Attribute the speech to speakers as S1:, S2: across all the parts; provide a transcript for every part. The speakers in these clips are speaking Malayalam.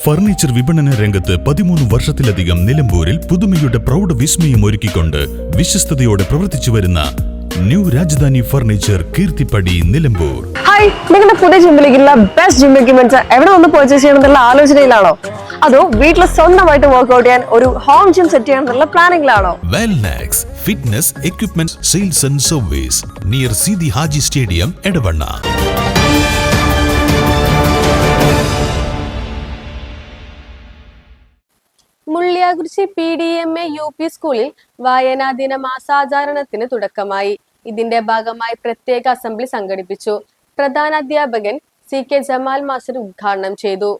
S1: ഫർണിച്ചർ വിപണന രംഗത്ത് 13 വർഷത്തിലധികം നിലമ്പൂരിൽ പുതുമയുടെ പ്രൗഢ വിസ്മയം ഒരുക്കിക്കൊണ്ട് വിശ്വസ്തയോടെ പ്രവർത്തിച്ചു വരുന്ന new Rajdhani furniture Keerthippadi Nilambur.
S2: Hi, നിങ്ങളുടെ പുതിയ ജിമ്മിലേക്കുള്ള ബെസ്റ്റ് ജിം എക്യുപ്മെന്റ്സ് എവിടെ വന്ന് പർച്ചേസ് ചെയ്യണമെന്നുള്ള ആലോചനയിലാണോ? അതോ വീട്ടിൽ സ്വന്തമായിട്ട് വർക്ക്ഔട്ട് ചെയ്യാൻ ഒരു ഹോം ജിം സെറ്റ് ചെയ്യണമെന്നുള്ള പ്ലാനിംഗിലാണോ?
S1: Welnex fitness equipment sales and service near Sidi Haji stadium Edavanna.
S3: Mulliyakurichi PDMA UP സ്കൂളിൽ വായനാ ദിന മാസാചരണത്തിന് തുടക്കമായി. ഇതിന്റെ ഭാഗമായി പ്രത്യേക അസംബ്ലി സംഘടിപ്പിച്ചു. പ്രധാനാധ്യാപകൻ CK ജമാൽ മാസ്റ്റർ ഉദ്ഘാടനം ചെയ്തു.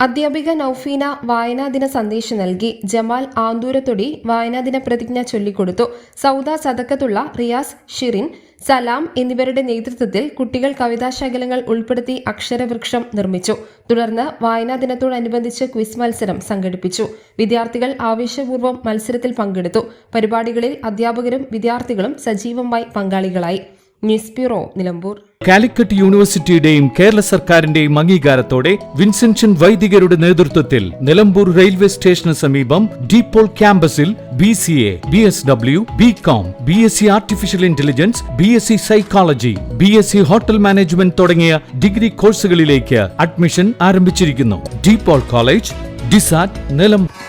S4: അധ്യാപിക നൌഫീന വായനാദിന സന്ദേശം നൽകി. ജമാൽ ആന്തൂരത്തൊടി വായനാദിന പ്രതിജ്ഞ ചൊല്ലിക്കൊടുത്തു. സൗദ സദക്കത്തുള്ള, റിയാസ്, ഷിറിൻ, സലാം എന്നിവരുടെ നേതൃത്വത്തിൽ കുട്ടികൾ കവിതാശകലങ്ങൾ ഉൾപ്പെടുത്തി അക്ഷരവൃക്ഷം നിർമ്മിച്ചു. തുടർന്ന് വായനാ ദിനത്തോടനുബന്ധിച്ച് ക്വിസ് മത്സരം സംഘടിപ്പിച്ചു. വിദ്യാർത്ഥികൾ ആവേശപൂർവ്വം മത്സരത്തിൽ പങ്കെടുത്തു. പരിപാടികളിൽ അധ്യാപകരും വിദ്യാർത്ഥികളും സജീവമായി പങ്കാളികളായി. News bureau, Nilambur.
S5: കാലിക്കറ്റ് യൂണിവേഴ്സിറ്റിയുടെയും കേരള സർക്കാരിന്റെയും അംഗീകാരത്തോടെ വിൻസെൻഷൻ വൈദികരുടെ നേതൃത്വത്തിൽ നിലമ്പൂർ റെയിൽവേ സ്റ്റേഷന് സമീപം ഡീപോൾ ക്യാമ്പസിൽ BCA, BSW, BCom, BSc artificial intelligence, BSc psychology, BSc hotel management തുടങ്ങിയ ഡിഗ്രി കോഴ്സുകളിലേക്ക് അഡ്മിഷൻ ആരംഭിച്ചിരിക്കുന്നു. DePaul college, DiSAT, Nilambur.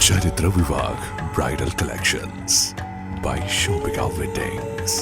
S6: Charitra Vivag Bridal Collections by Shobhika Weddings.